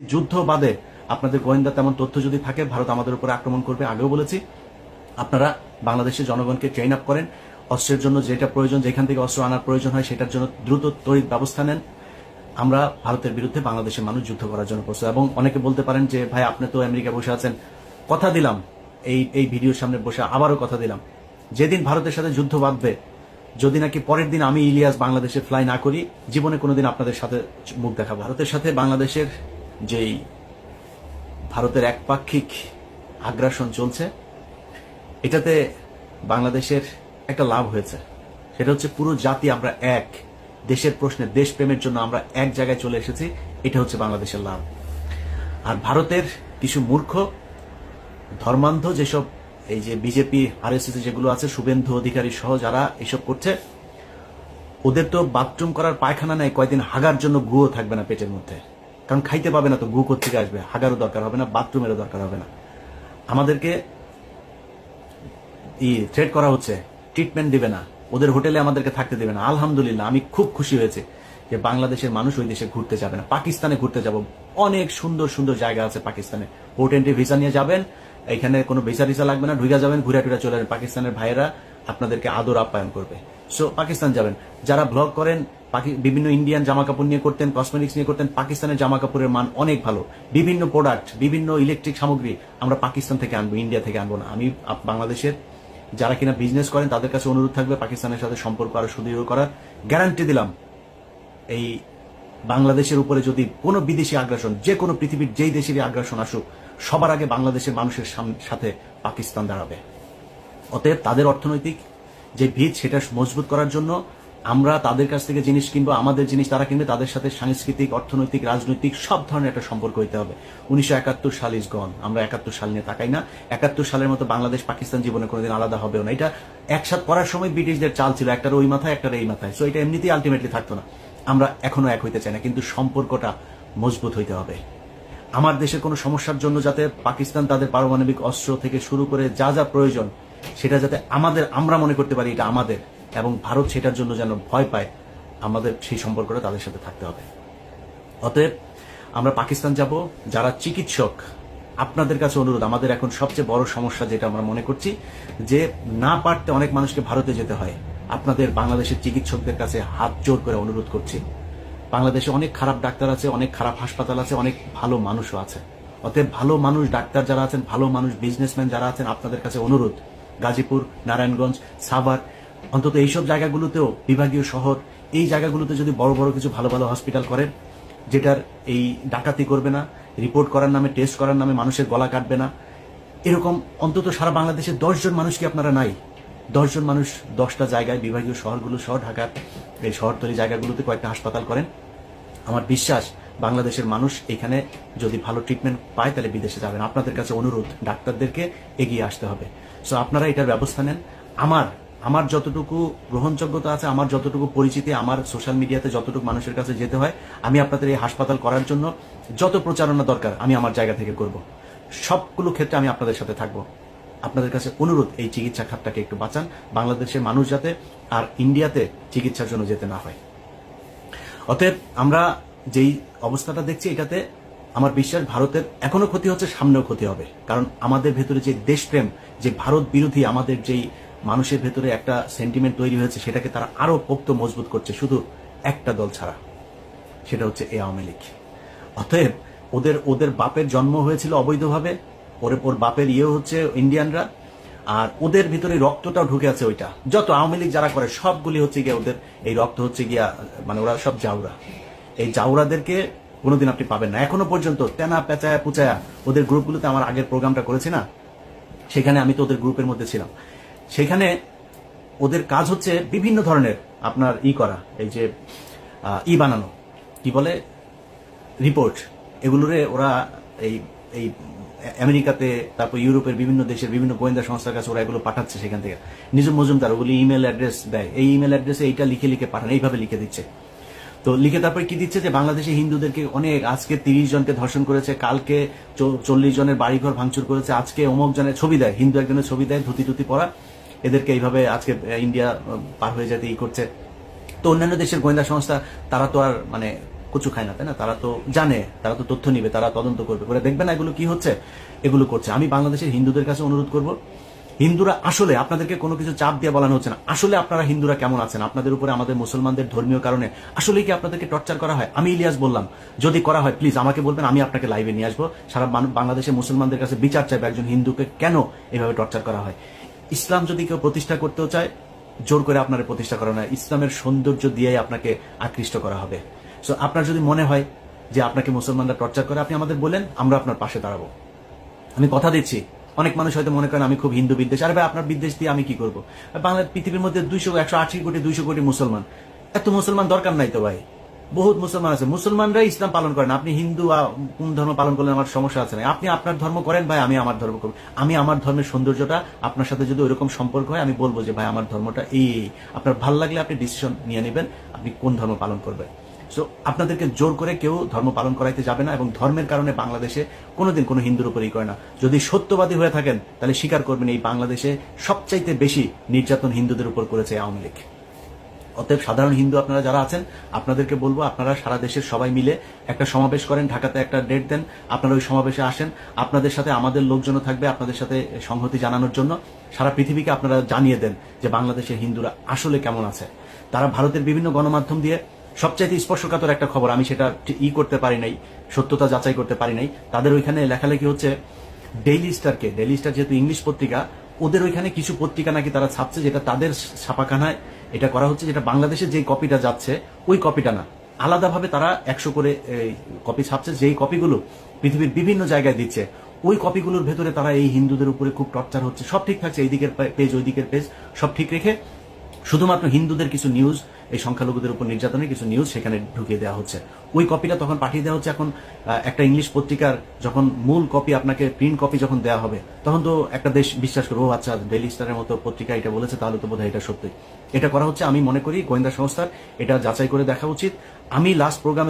যুদ্ধ বাদে আপনাদের গোয়েন্দা তেমন তথ্য যদি থাকে ভারত আমাদের উপরে আক্রমণ করবে, আগেও বলেছি। আপনারা বাংলাদেশের জনগণকে ট্রেন আপ করেন, অস্ত্রের জন্য যেটা প্রয়োজন, যেখান থেকে অস্ত্র আনার প্রয়োজন হয় সেটার জন্য দ্রুত তড়িৎ ব্যবস্থা নেন। আমরা ভারতের বিরুদ্ধে বাংলাদেশের মানুষ যুদ্ধ করার জন্য প্রস্তুত। এবং অনেকে বলতে পারেন যে ভাই আপনি তো আমেরিকা বসে আছেন, কথা দিলাম এই ভিডিওর সামনে বসে আবারও কথা দিলাম, যেদিন ভারতের সাথে যুদ্ধ বাঁধবে, যদি নাকি পরের দিন আমি ইলিয়াস বাংলাদেশে ফ্লাই না করি, জীবনে কোনোদিন আপনাদের সাথে মুখ দেখাবো। ভারতের সাথে বাংলাদেশের যেই ভারতের একপাক্ষিক আগ্রাসন চলছে, এটাতে বাংলাদেশের একটা লাভ হয়েছে। সেটা হচ্ছে পুরো জাতি আমরা এক, দেশের প্রশ্নে দেশপ্রেমের জন্য আমরা এক জায়গায় চলে এসেছি, এটা হচ্ছে বাংলাদেশের লাভ। আর ভারতের কিছু মূর্খ ধর্মান্ধ যেসব এই যে বিজেপি আরএসএস যেগুলো আছে, শুভেন্দু অধিকারী সহ যারা এসব করছে, ওদের তো বাথরুম করার পায়খানা নেই, কয়দিন হাগার জন্য গুও থাকবে না পেটের মধ্যে, কারণ খাইতে পাবে না তো গু কোত্থেকে আসবে, হাগারও দরকার হবে না, বাথরুমেরও দরকার হবে না। আমাদেরকে থ্রেট করা হচ্ছে, ট্রিটমেন্ট দিবে না, ওদের হোটেলে আমাদেরকে থাকতে দেবে না। আলহামদুলিল্লাহ, আমি খুব খুশি হয়েছে যে বাংলাদেশের মানুষ ওই দেশে ঘুরতে যাবে না। পাকিস্তানে ঘুরতে যাব, অনেক সুন্দর সুন্দর জায়গা আছে পাকিস্তানে, পোর্ট এন্ট্রি ভিসা নিয়ে যাবেন, এখানে কোনো ভিসা টিসা লাগবে না, ঢুকে যাবেন, ঘুরে টুরে চলে যাবেন, পাকিস্তানের ভাইয়েরা আপনাদেরকে আদর আপ্যায়ন করবে। সো পাকিস্তান যাবেন। যারা ব্লগ করেন, বিভিন্ন ইন্ডিয়ান জামা কাপড় নিয়ে করতেন, কসমেটিক্স নিয়ে করতেন, পাকিস্তানের জামা কাপড়ের মান অনেক ভালো। বিভিন্ন প্রোডাক্ট, বিভিন্ন ইলেকট্রিক সামগ্রী আমরা পাকিস্তান থেকে আনবো, ইন্ডিয়া থেকে আনবো না। আমি বাংলাদেশের যারা কিনা বিজনেস করেন তাদের কাছে অনুরোধ থাকবে পাকিস্তানের সাথে সম্পর্ক আরো সুদৃঢ় করার। গ্যারান্টি দিলাম, এই বাংলাদেশের উপরে যদি কোনো বিদেশি আগ্রাসন, যে কোনো পৃথিবীর যেই দেশেরই আগ্রাসন আসুক, সবার আগে বাংলাদেশের মানুষের সাথে পাকিস্তান দাঁড়াবে। অতএব তাদের অর্থনৈতিক যে ভিত, সেটা মজবুত করার জন্য আমরা তাদের কাছ থেকে জিনিস কিনবো, আমাদের জিনিস তারা কিনবে, তাদের সাথে সাংস্কৃতিক, অর্থনৈতিক, রাজনৈতিক সব ধরনের একটা সম্পর্ক হইতে হবে। 1971 সাল ইজ গন, আমরা 71 সাল নিয়ে তাকাই না। 71 সালের মতো বাংলাদেশ পাকিস্তান জীবনে কোনোদিন আলাদা হবেও না। এটা একসাথ করার সময় ব্রিটিশদের চাল ছিল, একটার ওই মাথায় একটার এই মাথায়, সো এটা এমনিতেই আলটিমেটলি থাকতো না। আমরা এখনো এক হইতে চাই না, কিন্তু সম্পর্কটা মজবুত হইতে হবে। আমার দেশের কোনো সমস্যার জন্য যাতে পাকিস্তান তাদের পারমাণবিক অস্ত্র থেকে শুরু করে যা যা প্রয়োজন, সেটা যাতে আমরা মনে করতে পারি এটা আমাদের, এবং ভারত সেটার জন্য যেন ভয় পায়, আমাদের সেই সম্পর্কটা তাদের সাথে থাকতে হবে। অতএব আমরা পাকিস্তান যাব। যারা চিকিৎসক, আপনাদের কাছে অনুরোধ, আমাদের এখন সবচেয়ে বড় সমস্যা যেটা আমরা মনে করছি, যে না পারতে অনেক মানুষকে ভারতে যেতে হয়। আপনাদের বাংলাদেশের চিকিৎসকদের কাছে হাত জোর করে অনুরোধ করছি, বাংলাদেশে অনেক খারাপ ডাক্তার আছে, অনেক খারাপ হাসপাতাল আছে, অনেক ভালো মানুষও আছে। অতএব ভালো মানুষ, ডাক্তার যারা আছেন, ভালো মানুষ, বিজনেসম্যান যারা আছেন, আপনাদের কাছে অনুরোধ, গাজীপুর, নারায়ণগঞ্জ, সাভার, অন্তত এইসব জায়গাগুলোতেও, বিভাগীয় শহর, এই জায়গাগুলোতে যদি বড় বড় কিছু ভালো ভালো হসপিটাল করেন, যেটার এই ডাকাতি করবে না, রিপোর্ট করার নামে, টেস্ট করার নামে মানুষের গলা কাটবে না, এরকম অন্তত সারা বাংলাদেশে 10 জন মানুষ কি আপনারা নাই? 10 জন মানুষ 10টা জায়গায়, বিভাগীয় শহরগুলো সহ, ঢাকার এই শহরতলি জায়গাগুলোতে কয়েকটা হাসপাতাল করেন। আমার বিশ্বাস বাংলাদেশের মানুষ এখানে যদি ভালো ট্রিটমেন্ট পায় তাহলে বিদেশে যাবেন। আপনাদের কাছে অনুরোধ, ডাক্তারদেরকে এগিয়ে আসতে হবে। সো আপনারা এটার ব্যবস্থা নেন। আমার যতটুকু গ্রহণযোগ্যতা আছে, আমার যতটুকু পরিচিতি, আমার সোশ্যাল মিডিয়াতে যতটুকু মানুষের কাছে যেতে হয়, আমি আপনাদের এই হাসপাতাল করার জন্য যত প্রচারণা দরকার আমি আমার জায়গা থেকে করব। সবগুলো ক্ষেত্রে আমি আপনাদের সাথে থাকবো। আপনাদের কাছে অনুরোধ, এই চিকিৎসা খাতটাকে একটু বাঁচান, বাংলাদেশের মানুষ যাতে আর ইন্ডিয়াতে চিকিৎসার জন্য যেতে না হয়। অতএব আমরা যেই অবস্থাটা দেখছি, এটাতে আমার বিশ্বাস ভারতের এখনো ক্ষতি হচ্ছে, সামনেও ক্ষতি হবে। কারণ আমাদের ভেতরে যে দেশপ্রেম, যে ভারত বিরোধী আমাদের যেই মানুষের ভেতরে একটা সেন্টিমেন্ট তৈরি হয়েছে, সেটাকে তারা আরো পোক্ত মজবুত করছে, শুধু একটা দল ছাড়া, সেটা হচ্ছে এই আওয়ামী লীগ। অতএব ওদের বাপের জন্ম হয়েছিল অবৈধভাবে, ওর বাপের হচ্ছে ইন্ডিয়ানরা, আর ওদের ভিতরে রক্তটাও ঢুকে আছে। ওইটা যত আওয়ামী লীগ যারা করে সবগুলি হচ্ছে গিয়া ওদের এই রক্ত হচ্ছে গিয়া, মানে ওরা সব জাউরা। এই জাউরাদেরকে কোনোদিন আপনি পাবেন না। এখনো পর্যন্ত তেনা পেঁচায়া পুচায়া ওদের গ্রুপগুলোতে, আমার আগের প্রোগ্রামটা করেছি না, সেখানে আমি তো ওদের গ্রুপের মধ্যে ছিলাম। সেখানে ওদের কাজ হচ্ছে বিভিন্ন ধরনের আপনার করা, এই যে বানানো, কি বলে, রিপোর্ট, এগুলোরে ওরা এই এই আমেরিকাতে, তারপর ইউরোপের বিভিন্ন দেশের বিভিন্ন গোয়েন্দা সংস্থার কাছে ওরা এগুলো পাঠাচ্ছে। সেখান থেকে নিজম মজুমদার ওগুলি ইমেল অ্যাড্রেস দেয়, এই ইমেল অ্যাড্রেসে এইটা লিখে লিখে পাঠান, এইভাবে লিখে দিচ্ছে। তো লিখে তারপরে কি দিচ্ছে, যে বাংলাদেশে হিন্দুদেরকে অনেক, আজকে 30 জনকে ধর্ষণ করেছে, কালকে 40 জনের বাড়িঘর ভাঙচুর করেছে, আজকে অমুক জনের ছবি দেয়, হিন্দু একজনের ছবি দেয়, ধুতি টুতি পরা, এদেরকে এইভাবে আজকে ইন্ডিয়া পার হয়ে যেতে করছে। তো অন্যান্য দেশের গোয়েন্দা সংস্থা তারা তো আর মানে কচু খায় না, তাই না? তারা তো জানে, তারা তো তথ্য নিবে, তারা তদন্ত করবে, করে দেখবে না এগুলো কি হচ্ছে, এগুলো করছে। আমি বাংলাদেশের হিন্দুদের কাছে অনুরোধ করব, হিন্দুরা আসলে, আপনাদেরকে কোনো কিছু চাপ দিয়ে বলানো হচ্ছে না, আসলে আপনারা হিন্দুরা কেমন আছেন? আপনাদের উপরে আমাদের মুসলমানদের ধর্মীয় কারণে আসলে কি আপনাদেরকে টর্চার করা হয়? আমি ইলিয়াস বললাম, যদি করা হয় প্লিজ আমাকে বলবেন, আমি আপনাকে লাইভে নিয়ে আসবো, সারা বাংলাদেশের মুসলমানদের কাছে বিচার চাইবে একজন হিন্দুকে কেন এভাবে টর্চার করা হয়। ইসলাম যদি কেউ প্রতিষ্ঠা করতেও চায়, জোর করে আপনার প্রতিষ্ঠা করা না, ইসলামের সৌন্দর্য দিয়েই আপনাকে আকৃষ্ট করা হবে। সো আপনার যদি মনে হয় যে আপনাকে মুসলমানরা টর্চার করে, আপনি আমাদের বলেন, আমরা আপনার পাশে দাঁড়াবো। আমি কথা দিচ্ছি, অনেক মানুষ হয়তো মনে করেন আমি খুব হিন্দু বিদ্বেষ, আরে ভাই আপনার বিদ্বেষ দিয়ে আমি কি করবো? বাংলার পৃথিবীর মধ্যে 180 কোটি 200 কোটি মুসলমান, এত মুসলমান দরকার নাই তো ভাই, বহুত মুসলমান আছে, মুসলমানরাই ইসলাম পালন করেন। আপনি হিন্দু কোন ধর্ম পালন করলেন আমার সমস্যা আছে না, আপনি আপনার ধর্ম করেন ভাই, আমি আমার ধর্ম করব। আমি আমার ধর্মের সৌন্দর্যটা আপনার সাথে যদি ওইরকম সম্পর্ক হয়, আমি বলবো যে ভাই আমার ধর্মটা এই, আপনার ভাল লাগলে আপনি ডিসিশন নিয়ে নেবেন আপনি কোন ধর্ম পালন করবেন। সো আপনাদেরকে জোর করে কেউ ধর্ম পালন করাইতে যাবে না, এবং ধর্মের কারণে বাংলাদেশে কোনোদিন কোনো হিন্দুর উপরই করে না। যদি সত্যবাদী হয়ে থাকেন তাহলে স্বীকার করবেন, এই বাংলাদেশে সবচাইতে বেশি নির্যাতন হিন্দুদের উপর করেছে আওয়ামী লীগ। অতএব সাধারণ হিন্দু আপনারা যারা আছেন, আপনাদেরকে বলবো আপনারা সারা দেশের সবাই মিলে একটা সমাবেশ করেন, ঢাকাতে একটা ডেট দেন, আপনারা ওই সমাবেশে আসেন, আপনাদের সাথে আমাদের লোকজনও থাকবে আপনাদের সাথে সংহতি জানানোর জন্য। সারা পৃথিবীকে আপনারা জানিয়ে দেন যে বাংলাদেশের হিন্দুরা আসলে কেমন আছে। তারা ভারতের বিভিন্ন গণমাধ্যম দিয়ে সবচাইতে স্পর্শকাতর একটা খবর, আমি সেটা করতে পারি নাই, সত্যতা যাচাই করতে পারি নাই, তাদের ওইখানে লেখালেখি হচ্ছে ডেইলি স্টার যেহেতু ইংলিশ পত্রিকা, ওদের ওইখানে কিছু পত্রিকা নাকি তারা ছাপছে, যেটা তাদের ছাপাখানায় এটা করা হচ্ছে, যেটা বাংলাদেশে যে কপিটা যাচ্ছে ওই কপিটা না, আলাদাভাবে তারা 100 করে কপি ছাপছে, যেই কপিগুলো পৃথিবীর বিভিন্ন জায়গায় দিচ্ছে। ওই কপিগুলোর ভেতরে তারা এই হিন্দুদের উপরে খুব টর্চার হচ্ছে, সব ঠিক থাকছে, এই দিকের পেজ ওই দিকের পেজ সব ঠিক রেখে শুধুমাত্র হিন্দুদের কিছু নিউজ, এই সংখ্যালঘুদের উপর নির্যাতনের কিছু নিউজ সেখানে ঢুকিয়ে দেওয়া হচ্ছে। ওই কপিটা তখন পাঠিয়ে দেওয়া হচ্ছে। এখন একটা ইংলিশ পত্রিকার যখন মূল কপি আপনাকে প্রিন্ট কপি যখন দেওয়া হবে, তখন তো একটা দেশ বিশ্বাস করবে, ও আচ্ছা ডেইলি স্টারের মতো পত্রিকা এটা বলেছে, তাহলে তো বোধহয় এটা সত্যি। এটা করা হচ্ছে, আমি মনে করি গোয়েন্দা সংস্থার এটা যাচাই করে দেখা উচিত। আমি লাস্ট প্রোগ্রামে